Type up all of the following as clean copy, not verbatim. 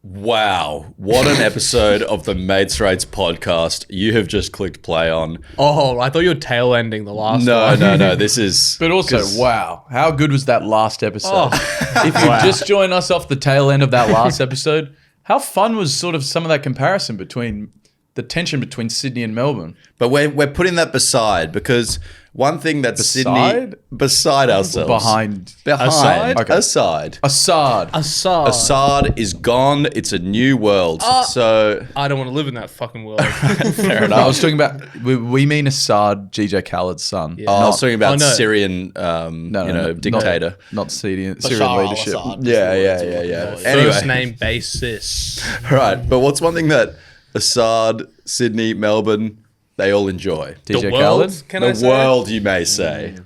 Wow, what an episode of the Mates Rates podcast you have just clicked play on. Oh, I thought you were tail ending the last No, one. no, this is... But also, wow, how good was that last episode? If you Wow. just join us off the tail end of that last episode, how fun was sort of some of that comparison between the tension between Sydney and Melbourne? But we're putting that beside because one thing that Sydney... Beside ourselves. Behind. Behind. Okay. Aside. Assad. Assad is gone. It's a new world. So... I don't want to live in that fucking world. Fair No, I enough. was talking about, we mean Assad, GJ Khaled's son. Yeah. Oh, I was talking about no. Syrian, No, dictator. Not Syrian Bashar leadership. al-Assad. Yeah. First Anyway, name basis. right. But what's one thing that Assad, Sydney, Melbourne, they all enjoy? The DJ world, Khaled? can I The say? world, you may say.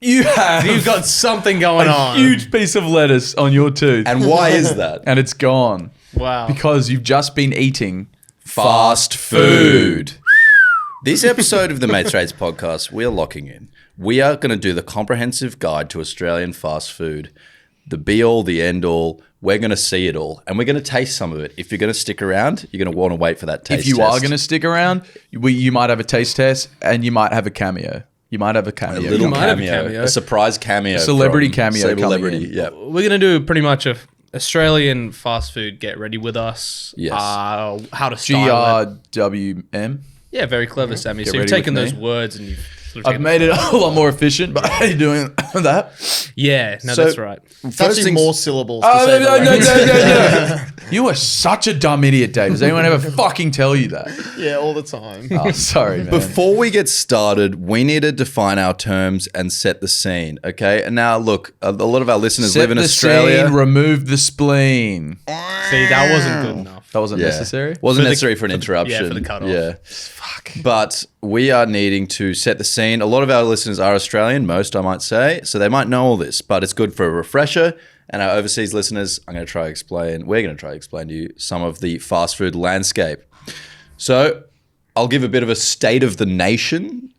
You have You've got something going a on. huge piece of lettuce on your tooth. And why is that? And it's gone. Wow. Because you've just been eating Fast food. This episode of the Mates Rates podcast, we are locking in. We are going to do the comprehensive guide to Australian fast food. The be-all, the end-all. We're going to see it all. And we're going to taste some of it. If you're going to stick around, you're going to want to wait for that taste If you test. are going to stick around, you might have a taste test and you might have a cameo. You might have a cameo. A little might have a cameo. cameo. A surprise cameo. Celebrity from cameo coming Celebrity, in. yeah. We're going to do pretty much a Australian fast food get ready with us. Yes. How to style it. GRWM. Yeah, very clever, Sammy. Get So you've ready with taken me. those words and you've sort of I've taken- made it a lot more efficient by doing that. Yeah, no, So- that's right. It's First actually things- more syllables to Oh, say the language. no. You are such a dumb idiot, Dave. Does anyone ever fucking tell you that? Yeah, all the time. Oh, sorry, man. Before we get started, we need to define our terms and set the scene, okay? And now, look, a lot of our listeners Set live in the Australia. scene, remove the spleen. See, that wasn't good enough. That wasn't necessary. Wasn't For the- necessary for an for the- interruption. yeah, for the cutoff. Yeah. Fuck. But we are needing to set the scene. A lot of our listeners are Australian, most I might say, so they might know all this, but it's good for a refresher. And our overseas listeners, we're going to try to explain to you some of the fast food landscape. So I'll give a bit of a state of the nation's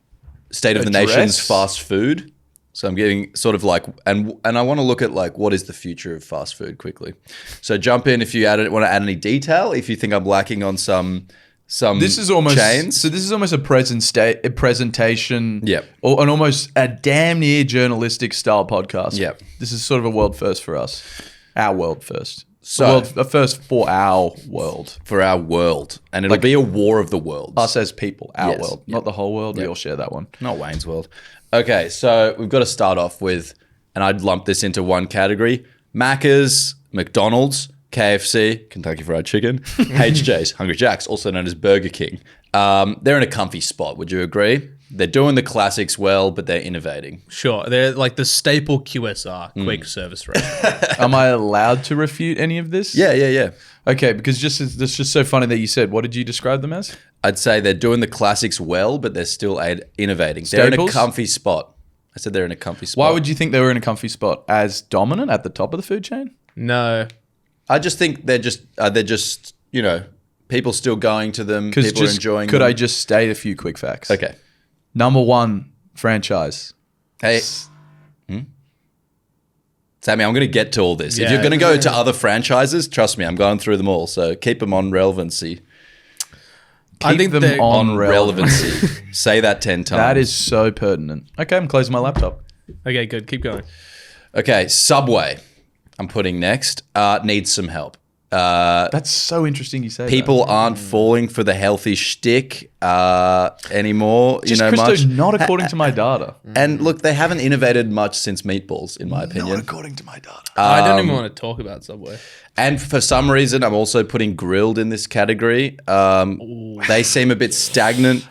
Address? fast food. So I'm giving sort of like, and I want to look at like, what is the future of fast food quickly. So jump in if you want to add any detail, if you think I'm lacking on some This is almost chains. So this is almost a presentation. Yep. Or an almost a damn near journalistic style podcast. Yep. This is sort of a world first for us. Our world first. So- a first for our world. For our world. And it'll be a war of the worlds. Us as people. Our Yes. world. Not the whole world. We all share that one. Not Wayne's World. Okay, so we've got to start off with, and I'd lump this into one category, Maccas, McDonald's, KFC, Kentucky Fried Chicken, HJ's, Hungry Jack's, also known as Burger King. They're in a comfy spot, would you agree? They're doing the classics well, but they're innovating. Sure. They're like the staple QSR, quick service restaurant. Am I allowed to refute any of this? Yeah. Okay, because it's just so funny that you said, what did you describe them as? I'd say they're doing the classics well, but they're still innovating. They're in a Staples? comfy spot. I said they're in a comfy spot. Why would you think they were in a comfy spot? As dominant at the top of the food chain? No. I just think they're just people still going to them, people are enjoying Could them. I just state a few quick facts? Okay. Number one franchise. Hey. Sammy, I'm going to get to all this. If Yeah. you're going to go to other franchises, trust me, I'm going through them all. So keep them on relevancy. I think them they're On relevancy. Say that 10 times. That is so pertinent. Okay, I'm closing my laptop. Okay, good. Keep going. Okay, Subway, I'm putting next, needs some help. That's so interesting you say People aren't falling for the healthy shtick anymore. that. Just much. Christo, not according to my data. And look, they haven't innovated much since meatballs, in my opinion. Not according to my data. I don't even want to talk about Subway. And for some reason, I'm also putting grilled in this category. They seem a bit stagnant.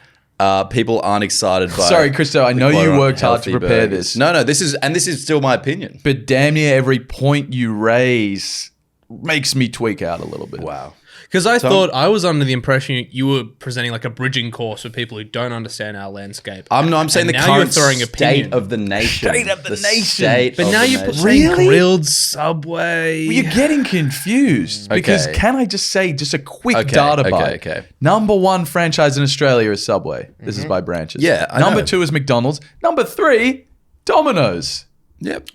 People aren't excited by. Sorry, Christo, I know you quote-unquote worked hard to healthy prepare burgers. this. No, this is still my opinion. But damn near every point you raise makes me tweak out a little bit. Wow. Because I thought I was under the impression you were presenting like a bridging course for people who don't understand our landscape. I'm saying And the now you're current throwing state opinion. of the nation. State of the nation. state But of now the you're nation. saying Really? grilled Subway. Well, you're getting confused because Okay. can I just say just a quick Okay, data okay, bite? okay. Number one franchise in Australia is Subway. This is by branches. Yeah, I Number know. two is McDonald's. Number three, Domino's. Yep.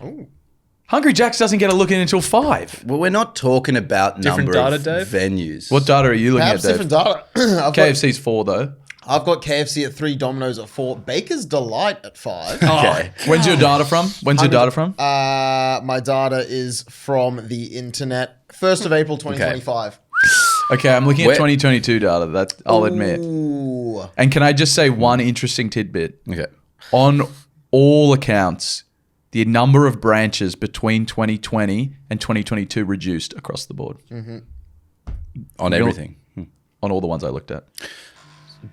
Hungry Jack's doesn't get a look in until 5. Well, we're not talking about Different number data, of Dave? venues. What data are you looking Perhaps at, Dave? different data. KFC's 4 though. I've got KFC at 3, Domino's at 4, Baker's Delight at 5. Okay. When's your data from? When's your data from? My data is from the internet. 1st of April 2025. Okay, I'm looking at Where- 2022 data. That I'll admit. Ooh. And can I just say one interesting tidbit? Okay. On all accounts, the number of branches between 2020 and 2022 reduced across the board. On everything. On all the ones I looked at.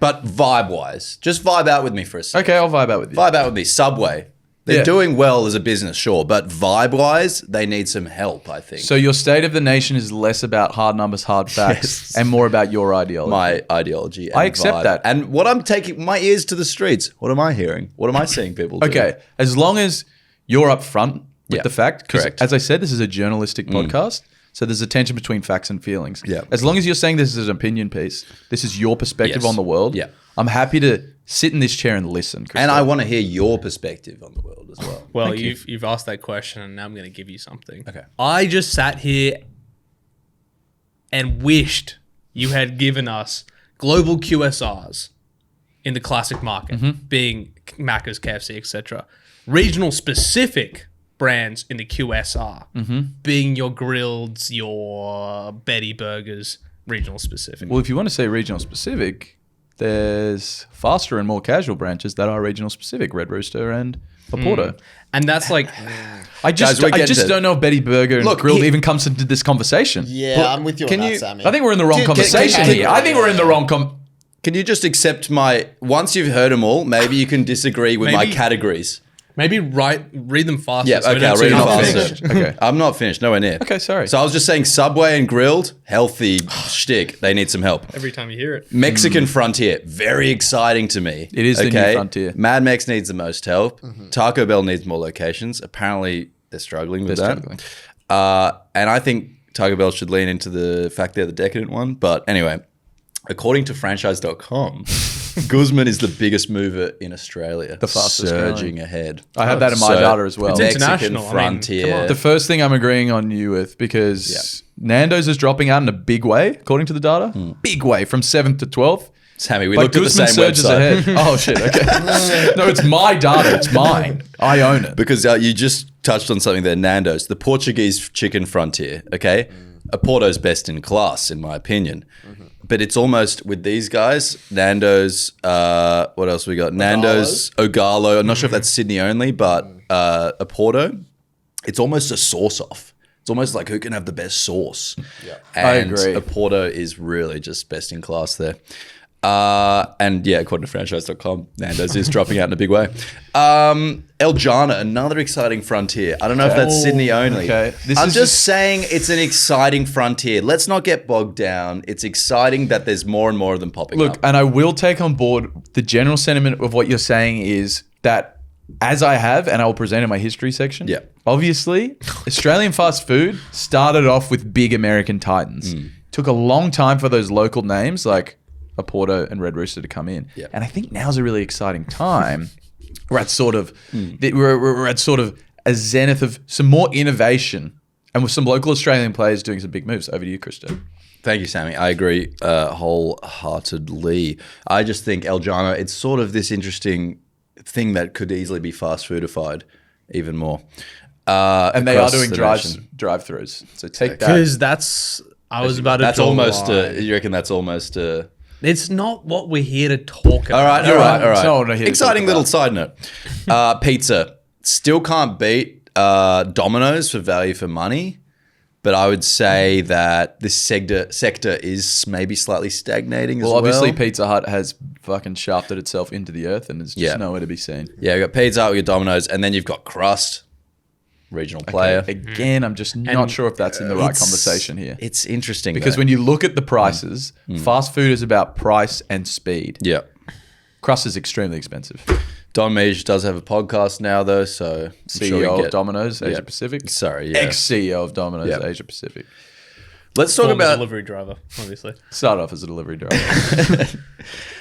But vibe-wise, just vibe out with me for a second. Okay, I'll vibe out with you. Vibe out with me. Subway. They're Yeah. doing well as a business, sure. But vibe-wise, they need some help, I think. So your state of the nation is less about hard numbers, hard facts, Yes. and more about your ideology. my ideology. And I accept vibe. that. And what I'm taking my ears to the streets. What am I hearing? What am I seeing people do? Okay, as long as you're upfront with Yeah, the fact, because correct. as I said, this is a journalistic podcast, so there's a tension between facts and feelings. Yeah. As long as you're saying this is an opinion piece, this is your perspective Yes. on the world. Yeah. I'm happy to sit in this chair and listen. And Christoph. I want to hear your perspective on the world as well. Well, Thank you. you've asked that question, and now I'm going to give you something. Okay. I just sat here and wished you had given us global QSRs in the classic market, being Maccas, KFC, etc. Regional specific brands in the QSR, being your Grills, your Betty Burgers, regional specific. Well, if you want to say regional specific, there's faster and more casual branches that are regional specific. Red Rooster and Porto. And that's like, I just, Guys, we're I getting just to- don't know if Betty Burger and Look, Grilled he- even comes into this conversation. Yeah, I'm with you can on that, you- Sammy. I think we're in the wrong Can- conversation can- here. I think we're in the wrong Can you just accept my... Once you've heard them all, maybe you can disagree with my Maybe- categories. maybe read them faster. Yeah, so we okay, don't I'll see read them how not faster. finished. Okay. I'm not finished, nowhere near. Okay, sorry. So I was just saying Subway and Grilled, healthy shtick. They need some help. Every time you hear it. Mexican Frontier, very exciting to me. It is the new frontier. Mad Mex needs the most help. Taco Bell needs more locations. Apparently, they're struggling with They're that. struggling. And I think Taco Bell should lean into the fact they're the decadent one. But anyway, according to franchise.com, Guzman is the biggest mover in Australia. The fastest surging ahead. I have that in my data as well. It's Mexican international. I mean, Frontier. come on. The first thing I'm agreeing on you with, because Nando's is dropping out in a big way, according to the data. Big way from 7th to 12th. Sammy, we But looked at the Guzman same surges website. ahead. Oh, shit. Okay. No, it's my data. It's mine. I own it. Because you just touched on something there, Nando's, the Portuguese chicken frontier, okay? A Porto's best in class, in my opinion. But it's almost, with these guys, Nando's, what else we got? Nando's, Ogalo. I'm not sure if that's Sydney only, but a Porto, it's almost a sauce-off. It's almost like who can have the best sauce. Yeah. I And agree. a Porto is really just best in class there. And yeah, according to franchise.com, Nando's is dropping out in a big way. El Jana, another exciting frontier. I don't know if that's Sydney only. Okay. This I'm is just saying it's an exciting frontier. Let's not get bogged down. It's exciting that there's more and more of them popping Look, up. and I will take on board the general sentiment of what you're saying is that, as I have, and I will present in my history section. Yeah. Obviously, Australian fast food started off with big American titans. Took a long time for those local names like a Porto and Red Rooster to come in. Yeah. And I think now's a really exciting time. We're at sort of we're at sort of a zenith of some more innovation, and with some local Australian players doing some big moves. Over to you, Christo. Thank you, Sammy. I agree wholeheartedly. I just think El Jana, it's sort of this interesting thing that could easily be fast foodified even more. And they are across doing the nation. drive-throughs. So take that. Because that's, I was about to That's draw the almost, line. you reckon that's almost... It's not what we're here to talk about. All right, You're all right, right. all It's not what right. I'm here to Exciting talk little about. side note. Pizza. Still can't beat Domino's for value for money, but I would say that this sector is maybe slightly stagnating as well. Well, obviously, Pizza Hut has fucking shafted itself into the earth and is just Yeah. nowhere to be seen. Yeah, we've got Pizza Hut, we've got Domino's, and then you've got Crust, regional player. Again, I'm just not sure if that's in the right It's- conversation here. It's interesting Because though. when you look at the prices, fast food is about price and speed. Yeah. Crust is extremely expensive. Don Meij does have a podcast now though, so I'm CEO sure we of get- Domino's Yeah. Asia Pacific. Sorry, yeah. Ex-CEO of Domino's Yeah. Asia Pacific. Let's talk Former about delivery driver, obviously. Start off as a delivery driver.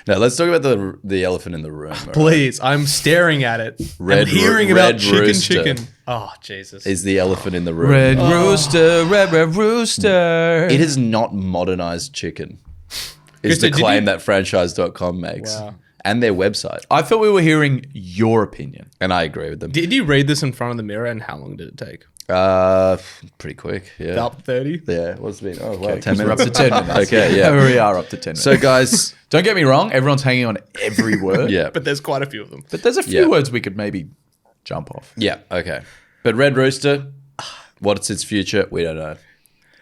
no. Let's talk about the elephant in the room. all right? Please, I'm staring at it. Red I'm hearing ro- about red chicken, rooster. chicken. Oh, Jesus. Is the elephant in the room? Red rooster, red rooster. It is not modernized chicken. Is Krista, the did claim you- that franchise.com makes. Wow. And their website. I thought we were hearing your opinion. And I agree with them. Did you read this in front of the mirror, and how long did it take? Pretty quick. Yeah. About 30? Yeah. What's it been? Oh, wow. 10 'Cause we're minutes. up to 10 minutes. Okay, yeah. We are up to 10 minutes. So, guys, Don't get me wrong, everyone's hanging on every word. yeah. But there's quite a few of them. But there's a few Yeah. words we could maybe jump off. Yeah. Okay. But Red Rooster, what's its future? We don't know.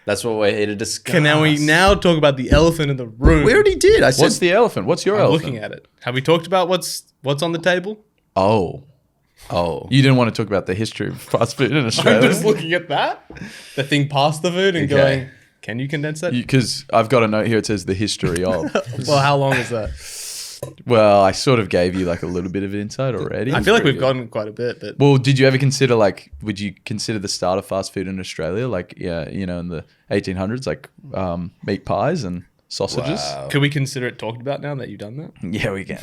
That's what we're here to discuss. Can we now talk about the elephant in the room? We already did. I said. What's the elephant? What's your I'm elephant? looking at it. Have we talked about what's on the table? Oh. Oh. You didn't want to talk about the history of fast food in I'm Australia? just looking at that. The thing past the food and Okay. going, can you condense that? Because I've got a note here, it says the history of. Well, how long is that? Well, I sort of gave you like a little bit of insight already. I feel like pretty we've gotten quite a bit, but Well, did you ever consider would you consider the start of fast food in Australia, in the 1800s, meat pies and sausages? Wow. could we consider it talked about now that you've done that? Yeah, we can.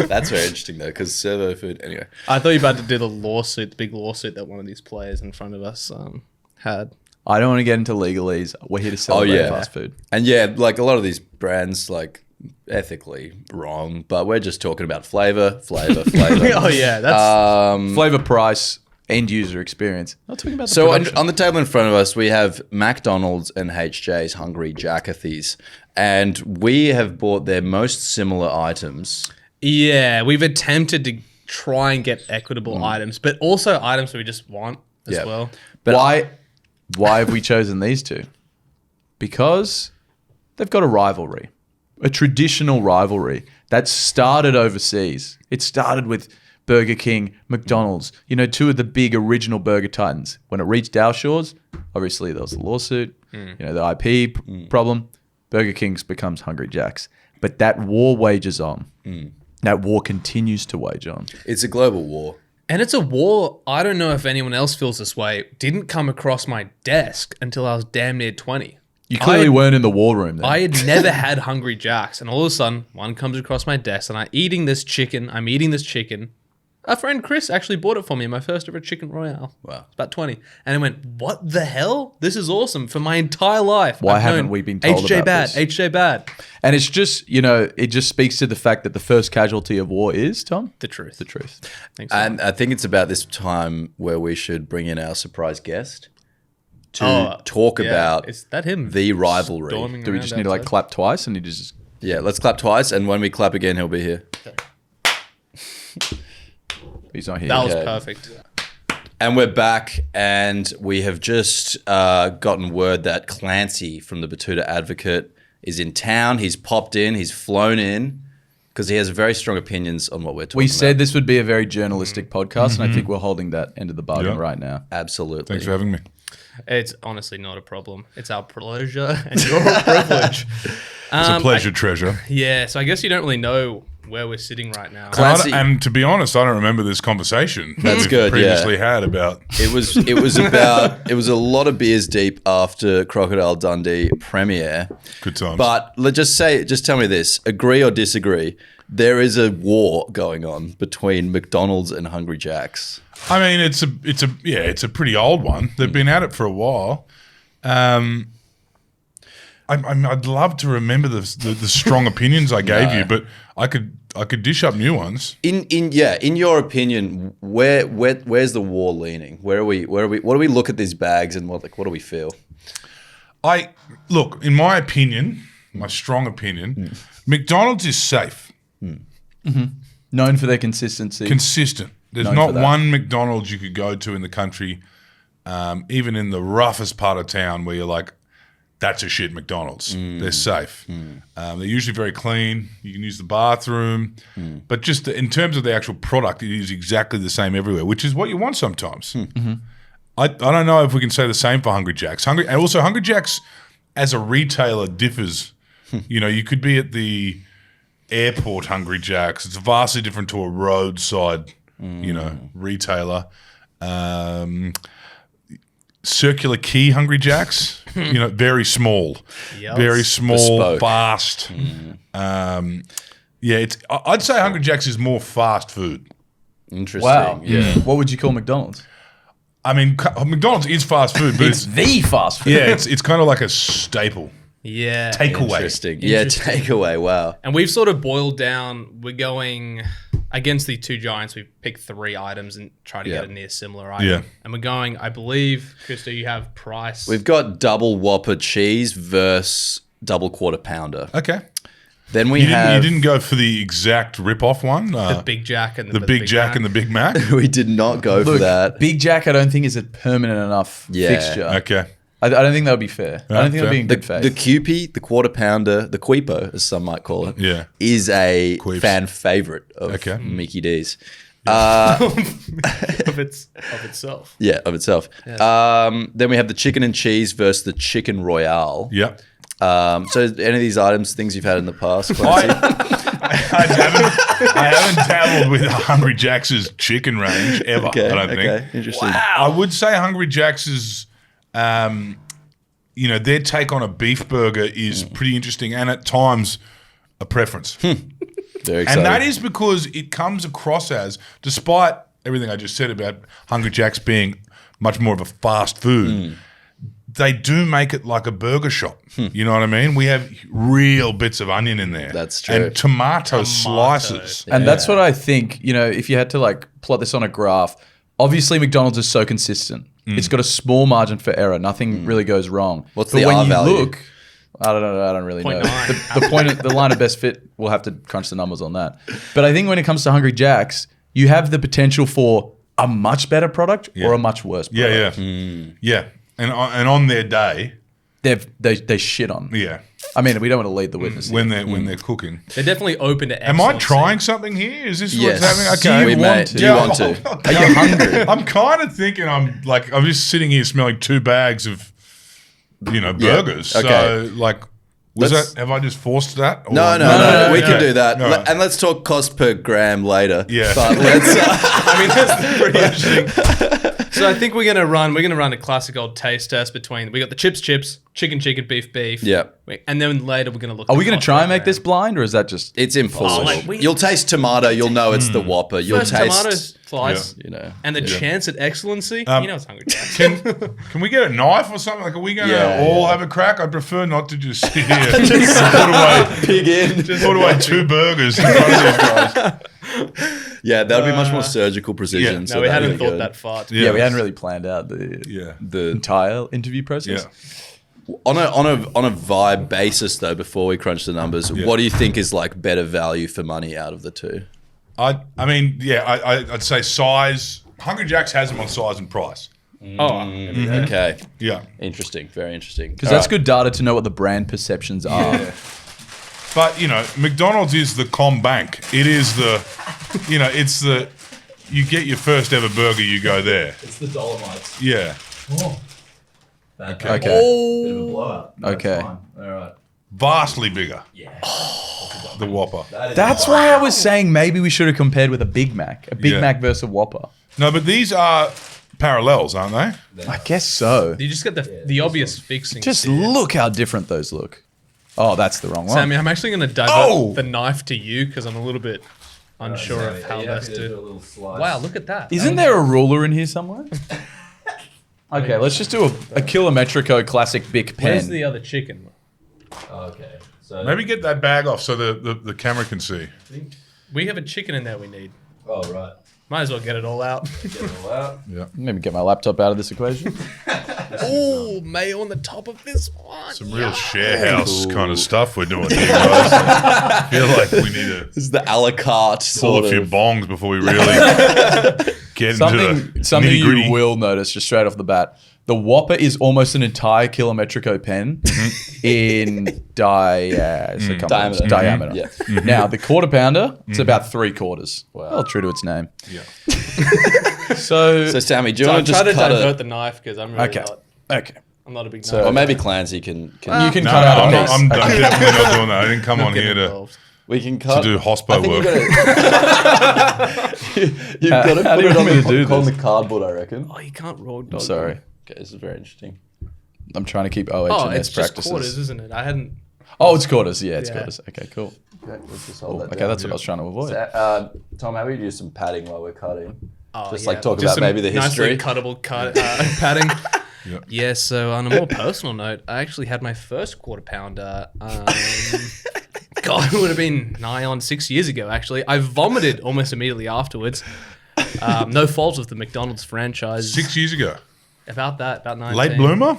That's very interesting, though, because servo food. Anyway. I thought you were about to do the big lawsuit that one of these players in front of us had. I don't want to get into legalese. We're here to celebrate yeah. fast food. And yeah, like a lot of these brands, like ethically wrong, but we're just talking about flavor. Oh yeah, that's Flavor, price, end user experience. Not talking about the So production. on the table in front of us, we have McDonald's and HJ's Hungry Jackathies, and we have bought their most similar items. yeah. We've attempted to try and get equitable items, but also items that we just want as Yeah. well. But Why have we chosen these two? Because they've got a rivalry, a traditional rivalry that started overseas. It started with Burger King, McDonald's, two of the big original burger titans. When it reached our shores, obviously there was a lawsuit, the IP problem. Burger King's becomes Hungry Jack's. But that war wages on. That war continues to wage on. it's a global war. And it's a war. I don't know if anyone else feels this way. Didn't come across my desk until I was damn near 20. You clearly weren't in the war room then. I had never had Hungry Jacks, and all of a sudden, one comes across my desk, and I'm eating this chicken. A friend, Chris, actually bought it for me, my first ever chicken royale. Wow. It's about 20. And I went, what the hell? This is awesome for my entire life. Why I've haven't known we been told HJ about bad, this? HJ bad. And it's just, it just speaks to the fact that the first casualty of war is, Tom? The truth. The truth. Thanks so And I think it's about this time where we should bring in our surprise guest to talk about Is that him? the rivalry. storming Do we around just need to outside? clap twice and you just... Yeah, let's clap twice, and when we clap again, he'll be here. He's not here. That was Okay. perfect. And we're back, and we have just gotten word that Clancy from the Betoota Advocate is in town. He's popped in, he's flown in, because he has very strong opinions on what we're talking We about. said this would be a very journalistic podcast, and I think we're holding that end of the bargain Yeah. right now. Absolutely. Thanks for having me. It's honestly not a problem. It's our pleasure and your privilege. It's a pleasure, treasure. Yeah, so I guess you don't really know where we're sitting right now. Clancy- And to be honest, I don't remember this conversation. That's we've good, yeah. Previously had about. It was a lot of beers deep after Crocodile Dundee premiere. Good times. But just tell me this: agree or disagree? There is a war going on between McDonald's and Hungry Jack's. I mean, it's a pretty old one. They've been at it for a while. I'd love to remember the strong opinions I gave you, but I could dish up new ones. In your opinion, where's the war leaning? What do we look at these bags and what do we feel? In my opinion, my strong opinion, McDonald's is safe, Known for their consistency. consistent. There's Known not for that. one McDonald's you could go to in the country, even in the roughest part of town, where you're like, that's a shit McDonald's. They're safe. They're usually very clean. You can use the bathroom. But just in terms of the actual product, it is exactly the same everywhere, which is what you want sometimes. I don't know if we can say the same for Hungry Jack's. Hungry Jack's as a retailer differs. You could be at the airport Hungry Jack's. It's vastly different to a roadside, retailer. circular key Hungry Jacks. Very small, Yep. very small, Bespoke. fast. I'd say Hungry Jacks is more fast food. Interesting. Wow. Yeah. What would you call McDonald's? I mean, McDonald's is fast food, but It's the fast food. yeah, it's kind of like a staple. Yeah. Takeaway. Interesting. Yeah, takeaway. Wow. And we've sort of boiled down, we're going against the two giants. We've picked 3 items and try to Yeah. get a near similar item. Yeah. And we're going, I believe, Krista, you have price. We've got double Whopper cheese versus double quarter pounder. Okay. Then we You have. didn't go for the exact rip-off one? the Big Jack and the Big Jack Mac. and the Big Mac? We did not go for Look, that. Big Jack, I don't think is a permanent enough Yeah. fixture. Okay. I don't think that would be fair. I don't think that would be in fair. good faith. The Kewpie, the quarter pounder, the Queepo, as some might call it, Yeah. is a Queeps. fan favorite of Okay. Mickey D's. of itself. Yeah, of itself. Then we have the chicken and cheese versus the chicken royale. Yep. So any of these items, things you've had in the past, Clancy? I haven't dabbled with Hungry Jack's chicken range ever, I don't think. Interesting. I would say Hungry Jack's their take on a beef burger is pretty interesting and at times a preference. Very exciting. And that is because it comes across as, despite everything I just said about Hungry Jack's being much more of a fast food, they do make it like a burger shop. You know what I mean? We have real bits of onion in there. That's true. And tomato slices. And that's what I think, if you had to like plot this on a graph, obviously McDonald's is so consistent. It's got a small margin for error. Nothing really goes wrong. What's but the when R you value? look, I don't know. I don't really know. 0.9. The line of best fit, we'll have to crunch the numbers on that. But I think when it comes to Hungry Jack's, you have the potential for a much better product or a much worse product. Yeah. And on their day, They shit on. yeah, I mean, we don't want to lead the witness. when they're cooking. They're definitely open to Am I excellency. trying something here? Is this Yes. what's happening? Do Okay. you We want may. to? Do you want to? Are you hungry? I'm kind of thinking I'm just sitting here smelling 2 bags of, burgers. Okay. So like, Let's- have I just forced that? Or- No. We can do that. No. And let's talk cost per gram later. Yeah. But let's. I mean, that's pretty interesting. So I think we're gonna run a classic old taste test between we got the chips, chicken, beef. Yeah. And then later we're gonna look. Are at we going to cost try per and make gram. this blind, or is that just? It's impossible. like we- You'll taste tomato. You'll know it's the Whopper. You'll First taste. tomato slice, and the chance at excellency? It's Hungry Jack's. Can we get a knife or something? Like, are we going to Yeah, all yeah. have a crack? I prefer not to just sit here and put away, Pig in. put away 2 burgers in front of these guys. Yeah, that would be much more surgical precision. yeah. so No, we that'd hadn't be thought good. that far. Yeah, we hadn't really planned out the Yeah. entire interview process. Yeah. On a vibe basis, though, before we crunch the numbers, what do you think is like better value for money out of the two? I'd say size. Hungry Jack's has them on size and price. Okay, Yeah. interesting, very interesting. Because that's good data to know what the brand perceptions are. But, McDonald's is the bank. It is it's the, you get your first ever burger, you go there. It's the Dolomites. Yeah. Okay. Bit of a blowout. Okay. All right. Vastly bigger. Yeah. The Whopper. That's why I was saying maybe we should have compared with a Big Mac. A Big Yeah. Mac versus a Whopper. No, but these are parallels, aren't they? I guess so. You just get the obvious fixing. Just here. look how different those look. Oh, that's the wrong one. Sammy, I'm actually going to divert Oh! the knife to you because I'm a little bit unsure of how best do a to. little slice. Wow, look at that. Isn't there a ruler in here somewhere? Okay, let's just do a Kilometrico classic Bic Where's pen. the other chicken? Okay. So Maybe get that bag off so the camera can see. We have a chicken in there we need. Oh right. Might as well get it all out. Get it all out. Maybe get my laptop out of this equation. Oh, mayo on the top of this one. Some real share house kind of stuff we're doing here, guys. I feel like we need to This is the a la carte pull sort a few of. bongs before we really get into the Something nitty-gritty. you will notice just straight off the bat. The Whopper is almost an entire Kilometrico pen in Diameter. diameter. Yeah. Now, the quarter pounder, it's about 3/4. Well, true to its name. Yeah. So, So, Sammy, do you So want I'm to just trying to cut divert it? the knife because I'm really okay. not. Okay. I'm not a big So- knife. Or maybe Clancy can You can No, cut out I'm, a not, piece. I'm Okay. definitely not doing that. I didn't come on Get here to involved. we can cut. do I hospo think work. you've got to How put do you it want me to do on this? the cardboard, I reckon. Oh, you can't raw dog. Sorry. Okay, this is very interesting. I'm trying to keep OH Oh, and it's S just practices. quarters, isn't it? I hadn't. Oh, it's quarters. Yeah, it's Yeah. quarters. Okay, cool. Okay, let's just Cool. hold that Okay, down. that's what I was trying to avoid. Tom, how about you do some padding while we're cutting? Oh, Just yeah. like talk Just about some maybe the nicely history. cuttable padding. Yep. Yeah, so on a more personal note, I actually had my first quarter pounder. God, it would have been nigh on 6 years ago, actually. I vomited almost immediately afterwards. No fault of the McDonald's franchise. 6 years ago. About 19. Late bloomer?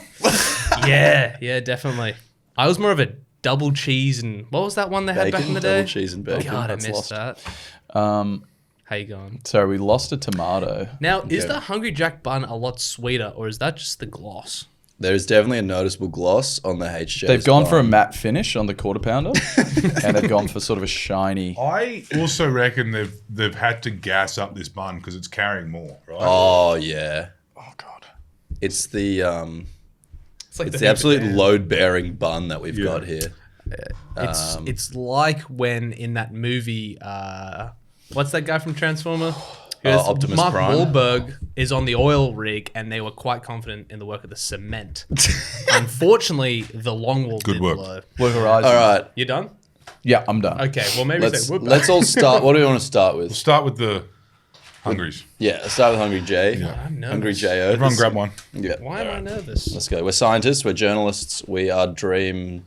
Yeah, definitely. I was more of a double cheese and what was that one they had back in the day? double cheese and bacon. God, I That's missed lost. that. Um, How you going? so we lost a tomato. Now, is the Hungry Jack bun a lot sweeter, or is that just the gloss? There's definitely a noticeable gloss on the HJ. They've gone for a matte finish on the quarter pounder, and they've gone for sort of a shiny. I also reckon they've had to gas up this bun because it's carrying more, right? Oh yeah, Oh god. it's the It's like it's the absolute load-bearing bun that we've Yeah. got here. It's like when in that movie, what's that guy from Transformer? Optimus Mark Prime. Wahlberg is on the oil rig, and they were quite confident in the work of the cement. Unfortunately, the longwall Good did work. blow. Blue Horizon. All right, You done? Yeah, I'm done. Okay, well maybe let's say whoop. let's all start. What do we want to start with? Start with the Hungries. Yeah, let's start with Hungry J. I'm nervous. Hungry J.O. Everyone grab one. Yeah. Why am I nervous? Let's go. We're scientists. We're journalists. We are dreamers.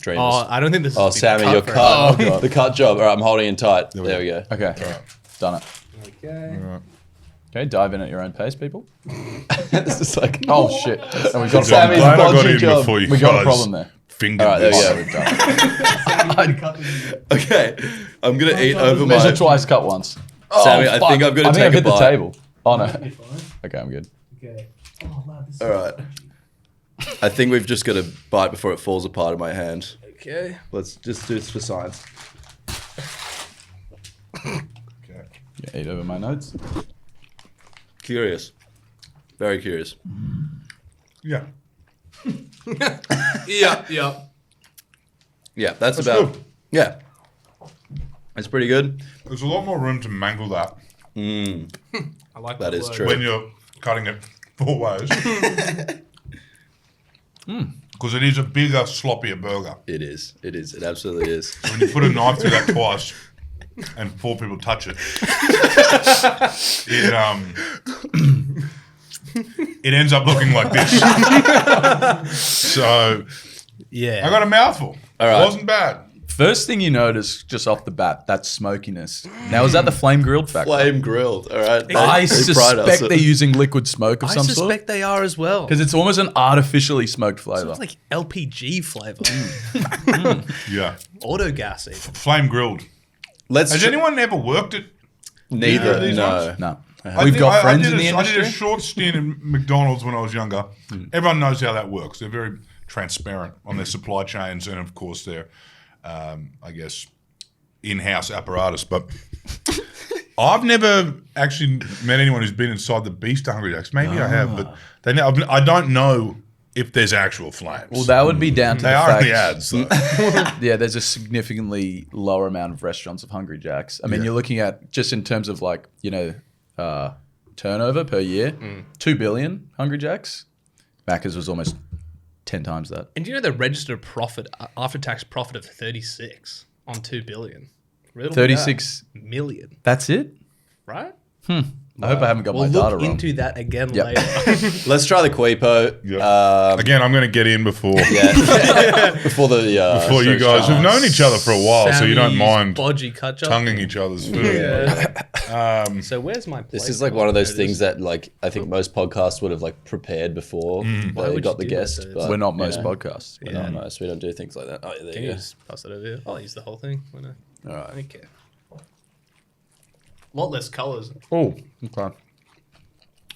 Oh, I don't think this is Oh, gonna be Sammy, cut your for cut. us. The cut job. All right, I'm holding in tight. There we go. Okay, done it. Okay. Okay, dive in at your own pace, people. This is like, Oh shit! And we got a I'm Sammy's glad I got dodgy in job. before you We guys got a problem there. fingered All right, there this. we go. We're done. okay. I'm gonna eat over my. Measure twice, cut once. Sammy, I think I'm gonna I think take I've a hit the bite. table. Oh no. Okay, I'm good. Okay. All right. I think we've just got to bite before it falls apart in my hand. Okay. Let's just do this for science. Okay. Yeah, eat over my notes. Curious. Very curious. Yeah. Yeah. Yeah, that's That's about. good. Yeah. It's pretty good. There's a lot more room to mangle that I like That is word. true. when you're cutting it 4 ways. Because it is a bigger, sloppier burger. It is. It is. It absolutely is. When you put a knife through that twice and 4 people touch it, it ends up looking like this. So Yeah. I got a mouthful. All right. It wasn't bad. First thing you notice just off the bat, that smokiness. Now, is that the flame grilled factor? Flame grilled. All right. I They pride us. suspect they're using liquid smoke of I some suspect sort. they are as well. Because it's almost an artificially smoked flavour. It's like LPG flavor. Yeah. Auto gas even. Flame grilled. Let's. Has anyone ever worked it? Neither. Yeah, these No. ones? No. I We've think got I friends did in the I did industry. a short stint in McDonald's when I was younger. Everyone knows how that works. They're very transparent on their supply chains and, of course, their, I guess, in-house apparatus. But I've never actually met anyone who's been inside the beast Hungry Jacks. Maybe I have, but I don't know if there's actual flames. Well, that would be down to they the are fact. in the ads. Though. Yeah, there's a significantly lower amount of restaurants of Hungry Jacks. I mean, you're looking at just in terms of like, turnover per year, 2 billion Hungry Jacks. Maccas was almost 10 times that. And do you know the registered profit, after-tax profit of 36 on 2 billion? Riddle me 36 that. Million, That's it? right? I hope I haven't got We'll my data look wrong. into that again Yep. later. Let's try the Quipo. Yeah. Again, I'm going to get in before Yeah. Before the. before you guys who've known each other for a while, so you don't Sammy's mind bodgy cut job. tonguing each other's food. Yeah. So where's my plate? This is like one of those things that, like, I think most podcasts would have like prepared before Why they would got you the do that, guest. though? But We're not most you know, podcasts. We're not most. We don't do things like that. Oh, yeah, there Can you you go. just pass it over here? I'll use the whole thing. Why not? All right. Okay. A lot less colours. Oh, okay.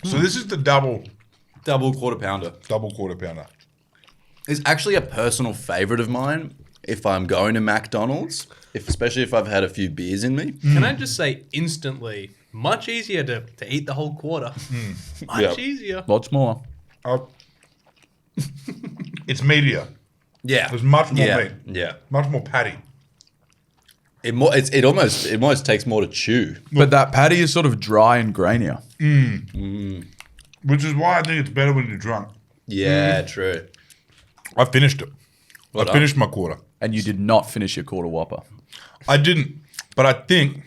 So this is the double Quarter pounder. quarter pounder. It's actually a personal favorite of mine. If I'm going to McDonald's, especially if I've had a few beers in me. Can I just say instantly, much easier to eat the whole quarter. Much Yep. easier. Lots more. It's meatier. Yeah. There's much more yeah. meat. Yeah. Much more patty. It almost takes more to chew. But that patty is sort of dry and grainier. which is why I think it's better when you're drunk. Yeah, true. I finished it. Well I done. finished my quarter. And you did not finish your quarter Whopper. I didn't, but I think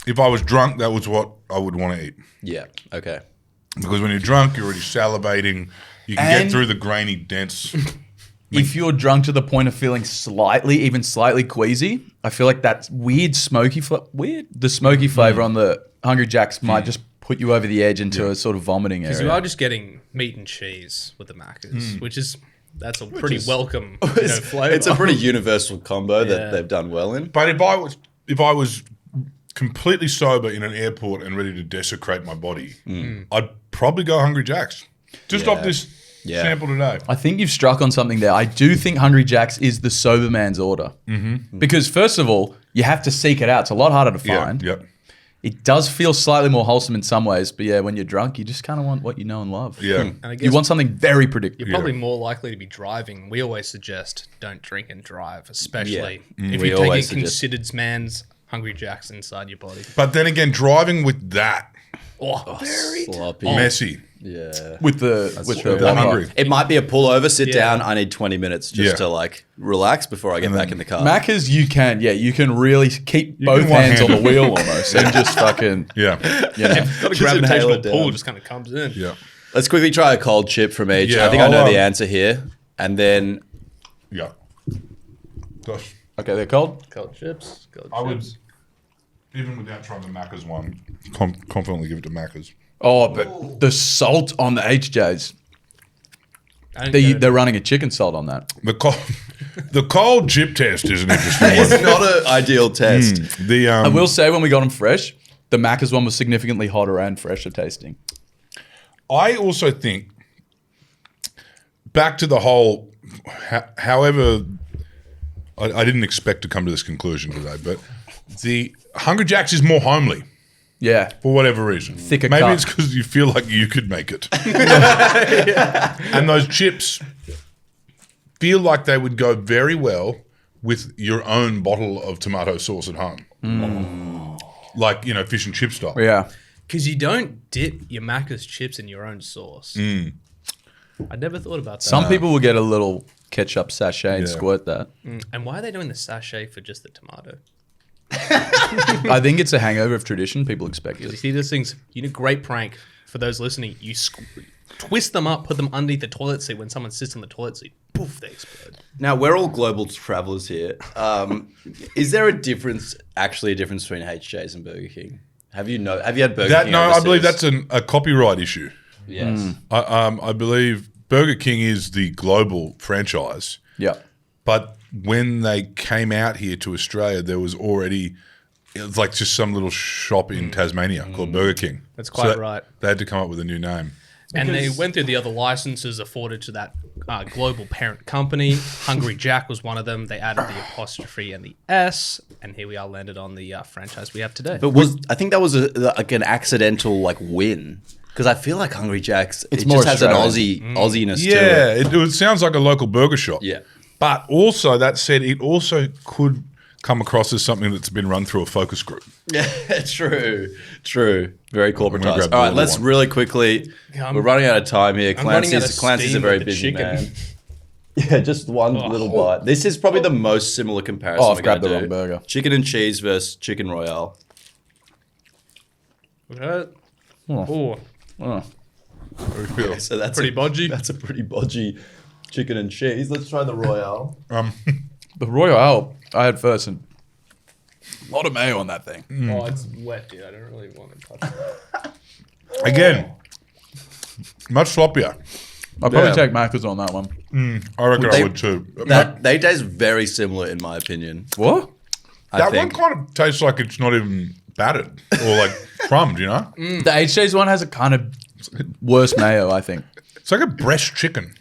if I was drunk, that was what I would want to eat. Yeah. Okay. Because when you're drunk, you're already salivating. You can And- get through the grainy, dense. If you're drunk to the point of feeling even slightly queasy, I feel like that weird smoky the smoky flavor on the Hungry Jacks might just put you over the edge into a sort of vomiting Because you area. are just getting meat and cheese with the Maccas, that's a pretty welcome flavor. It's a pretty universal combo Yeah. that they've done well in. But if I was completely sober in an airport and ready to desecrate my body, I'd probably go Hungry Jacks. Just off this sample today. I think you've struck on something there. I do think Hungry Jacks is the sober man's order. Mm-hmm. Because first of all, you have to seek it out. It's a lot harder to find. Yep. It does feel slightly more wholesome in some ways, but yeah, when you're drunk, you just kind of want what you know and love. Yeah. And I guess You want something very predictable. you're probably more likely to be driving. We always suggest don't drink and drive, especially if We you're taking always suggest- considered man's Hungry Jacks inside your body. But then again, driving with that, Very Sloppy. messy. Yeah. With the The Whopper. hungry. It might be a pullover, sit Yeah. down. I need 20 minutes just Yeah. to like relax before I get back in the car. Maccas, you can really keep both can hands on the one-hand. wheel almost and just fucking, Yeah. you know. got a Just inhale gravitational it down. pull just kind of comes in. Yeah. Let's quickly try a cold chip from each. Yeah, I think I know I'll, the answer here. And then Yeah. Gosh. Okay, they're cold. Cold chips. Cold I would, chips. even without trying the Maccas one, confidently give it to Maccas. Oh, but the salt on the HJs. I don't get it. They're running a chicken salt on that. The cold chip test is an interesting it's one. not an ideal test. The I will say when we got them fresh, the Macca's one was significantly hotter and fresher tasting. I also think back to the whole. However, I didn't expect to come to this conclusion today, but the Hungry Jacks is more homely Yeah. for whatever reason. Thicker Maybe cut. it's because you feel like you could make it, and those chips feel like they would go very well with your own bottle of tomato sauce at home, like fish and chip style. Yeah. Because you don't dip your Macca's chips in your own sauce. I never thought about that. Some people will get a little ketchup sachet and Yeah. squirt that. And why are they doing the sachet for just the tomato? I think it's a hangover of tradition. People expect You it. see those things, great prank for those listening. You twist them up, put them underneath the toilet seat. When someone sits on the toilet seat, poof, they explode. Now, we're all global travelers here. Is there a difference between HJs and Burger King? Have you had Burger King No, I believe overseas? that's a copyright issue. Yes. I believe Burger King is the global franchise, Yeah. but when they came out here to Australia, there was already it was like just some little shop in Tasmania called Burger King. That's quite right. They had to come up with a new name. And they went through the other licenses afforded to that global parent company. Hungry Jack was one of them. They added the apostrophe and the S, and here we are landed on the franchise we have today. But I think that was an accidental win. Because I feel like Hungry Jack's, it more just has an Australian. Aussie-ness to Yeah, it. it sounds like a local burger shop. Yeah. But also, that said, it also could come across as something that's been run through a focus group. Yeah, true. Very corporatized. grab All right, the let's other one. really quickly. Yeah, we're running out of time here. I'm running out of Clancy's a steam very with the busy chicken. man. Yeah, just one little bite. This is probably the most similar comparison. Oh, I've we're gonna grabbed the do. wrong burger. Chicken and cheese versus chicken royale. Oh, Oh. So that's Pretty bodgy. That's a pretty bodgy chicken and cheese. Let's try the royale. The Royale I had first, and a lot of mayo on that thing. oh, it's wet, dude. I don't really want to touch that. Again, much sloppier. I'll probably Yeah. take Macca's on that one. I reckon They- I would too. They taste very similar, in my opinion. What? I That think. one kind of tastes like it's not even battered or like crumbed, The HJ's one has a kind of worse mayo, I think. It's like a breast chicken.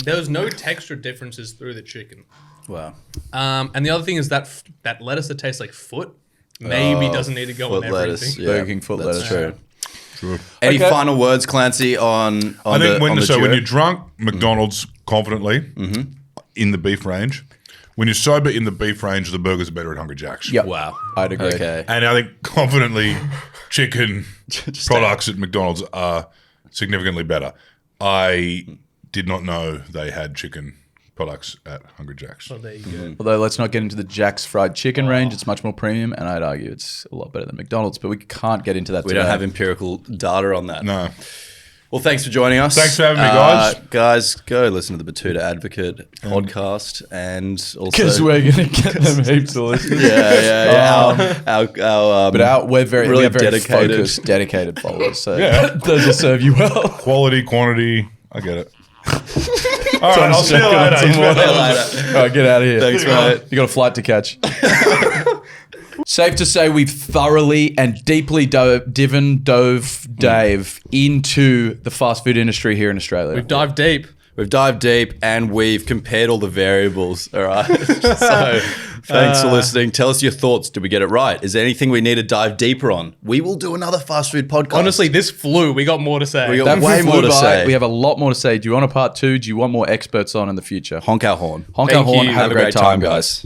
There was no texture differences through the chicken. Wow. And the other thing is that that lettuce that tastes like foot maybe doesn't need to go Foot on lettuce. everything. Yeah, Burger King foot that's lettuce. true. Sure. Any Okay. final words, Clancy, on I think the when duo? you're drunk, McDonald's confidently. in the beef range. When you're sober in the beef range, the burgers are better at Hungry Jack's. Yep. Wow. I'd agree. Okay. And I think confidently chicken products at McDonald's are significantly better. I did not know they had chicken products at Hungry Jack's. Oh, there you go. Although let's not get into the Jack's fried chicken range. It's much more premium, and I'd argue it's a lot better than McDonald's. But we can't get into that We today. don't have empirical data on that. No. Well, thanks for joining us. Thanks for having me, guys. Guys, go listen to the Betoota Advocate podcast, and also because we're going to get them heaps of listeners. Our We're very, really we have very dedicated- focused, dedicated followers. So Yeah. those will serve you well. Quality, quantity, I get it. All right, I'll see you later. Some more. later. All right, get out of here. Thanks, mate. You got a flight to catch. Safe to say we've thoroughly and deeply dove Dave into the fast food industry here in Australia. We've dived deep. We've dived deep and we've compared all the variables. All right. So thanks for listening. Tell us your thoughts. Did we get it right? Is there anything we need to dive deeper on? We will do another fast food podcast. Honestly, this flew. We got more to say. We got That way flew more to by. say. We have a lot more to say. Do you want a part 2? Do you want more experts on in the future? Honk our horn. Honk Thank our horn. you. Have a great time, guys.